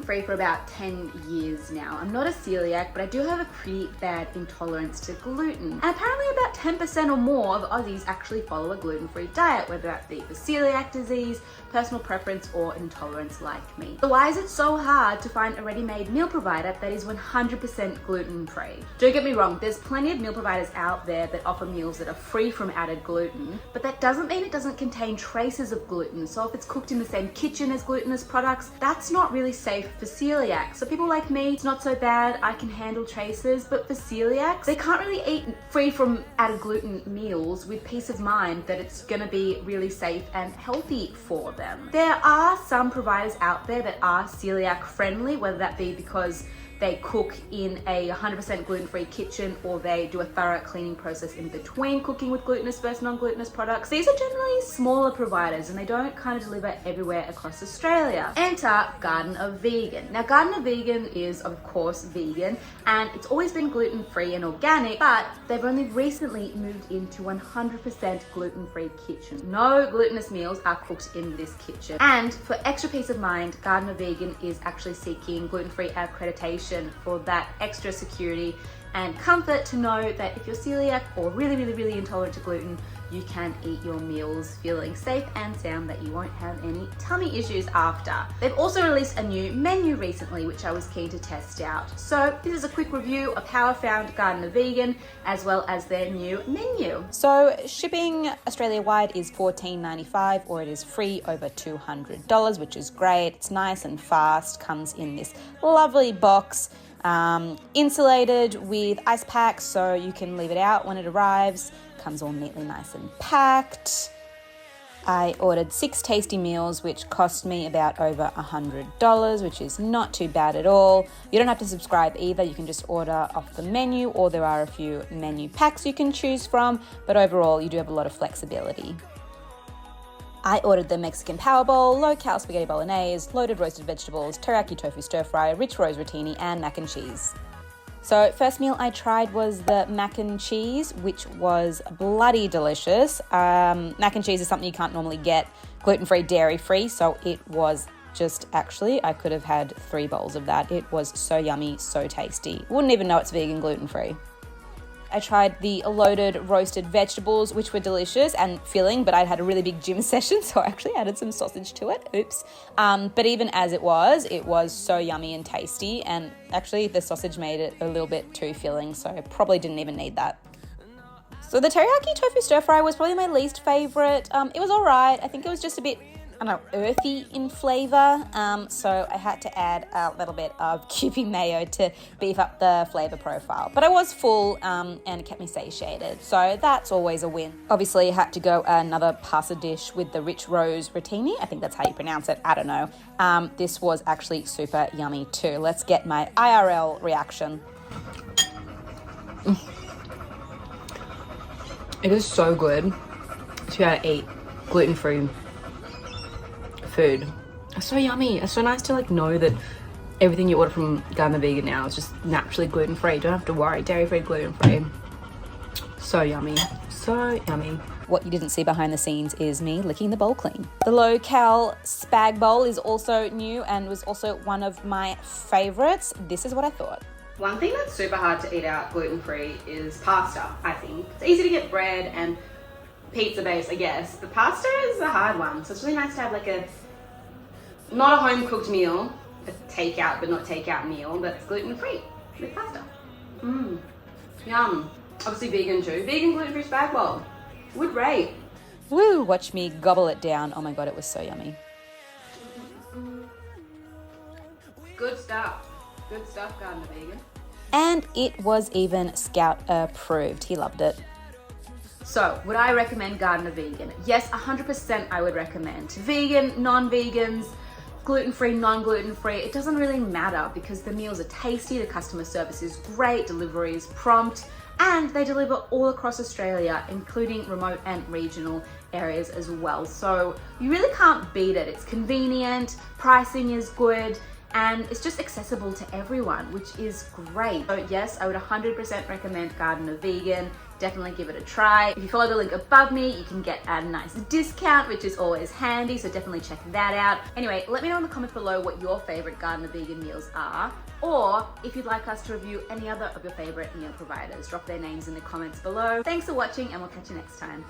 gluten-free for about 10 years now. I'm not a celiac, but I do have a pretty bad intolerance to gluten. And apparently about 10% or more of Aussies actually follow a gluten-free diet, whether that be for celiac disease, personal preference, or intolerance like me. So why is it so hard to find a ready-made meal provider that is 100% gluten-free? Don't get me wrong, there's plenty of meal providers out there that offer meals that are free from added gluten, but that doesn't mean it doesn't contain traces of gluten. So if it's cooked in the same kitchen as glutinous products, that's not really safe for celiacs. So people like me, it's not so bad, I can handle traces, but for celiacs, they can't really eat free from added gluten meals with peace of mind that it's gonna be really safe and healthy for them. There are some providers out there that are celiac friendly, whether that be because they cook in a 100% gluten-free kitchen or they do a thorough cleaning process in between cooking with glutinous versus non-glutinous products. These are generally smaller providers and they don't kind of deliver everywhere across Australia. Enter Garden of Vegan. Now, Garden of Vegan is of course vegan and it's always been gluten-free and organic, but they've only recently moved into 100% gluten-free kitchen. No glutinous meals are cooked in this kitchen. And for extra peace of mind, Garden of Vegan is actually seeking gluten-free accreditation for that extra security and comfort to know that if you're celiac or really intolerant to gluten, you can eat your meals feeling safe and sound, that you won't have any tummy issues after. They've also released a new menu recently, which I was keen to test out. So this is a quick review of how I found Garden of Vegan, as well as their new menu. So shipping Australia-wide is $14.95, or it is free over $200, which is great. It's nice and fast, comes in this lovely box, insulated with ice packs, so you can leave it out when it arrives. Comes all neatly nice and packed. I ordered 6 tasty meals, which cost me about over $100, which is not too bad at all. You don't have to subscribe either. You can just order off the menu, or there are a few menu packs you can choose from, but overall you do have a lot of flexibility. I ordered the Mexican Power Bowl, low-cal spaghetti bolognese, loaded roasted vegetables, teriyaki tofu stir-fry, rich rose rotini, and mac and cheese. So first meal I tried was the mac and cheese, which was bloody delicious. Mac and cheese is something you can't normally get gluten-free, dairy-free, so it was just, actually, I could have had 3 bowls of that. It was so yummy, so tasty. Wouldn't even know it's vegan gluten-free. I tried the loaded roasted vegetables, which were delicious and filling, but I'd had a really big gym session, so I actually added some sausage to it. Oops. But even as it was so yummy and tasty, and actually the sausage made it a little bit too filling, so I probably didn't even need that. So the teriyaki tofu stir fry was probably my least favorite. It was all right. I think it was just a bit, I don't know, earthy in flavor. So I had to add a little bit of Kewpie mayo to beef up the flavor profile. But I was full and it kept me satiated. So that's always a win. Obviously, I had to go another pasta dish with the rich rose rotini. I think that's how you pronounce it. I don't know. This was actually super yummy too. Let's get my IRL reaction. It is so good to be able to eat gluten-free food. It's so yummy. It's so nice to know that everything you order from Garden of Vegan now is just naturally gluten-free. Don't have to worry. Dairy-free, gluten-free. So yummy. So yummy. What you didn't see behind the scenes is me licking the bowl clean. The low-cal spag bowl is also new and was also one of my favorites. This is what I thought. One thing that's super hard to eat out gluten-free is pasta, I think. It's easy to get bread and pizza base, I guess, but pasta is a hard one. So it's really nice to have not a home-cooked meal, a takeout but not takeout meal that's gluten-free with pasta. Yum. Obviously vegan too. Vegan gluten-free spag bowl. Would rate. Woo, watch me gobble it down. Oh my God, it was so yummy. Good stuff. Good stuff, Garden of Vegan. And it was even Scout approved. He loved it. So, would I recommend Garden of Vegan? Yes, 100% I would recommend. Vegan, non-vegans, gluten-free, non-gluten-free, it doesn't really matter because the meals are tasty, the customer service is great, delivery is prompt, and they deliver all across Australia, including remote and regional areas as well. So you really can't beat it. It's convenient, pricing is good, and it's just accessible to everyone, which is great. So yes, I would 100% recommend Gardener Vegan. Definitely give it a try. If you follow the link above me, you can get a nice discount, which is always handy, so definitely check that out. Anyway, let me know in the comments below what your favorite Gardener Vegan meals are, or if you'd like us to review any other of your favorite meal providers. Drop their names in the comments below. Thanks for watching, and we'll catch you next time.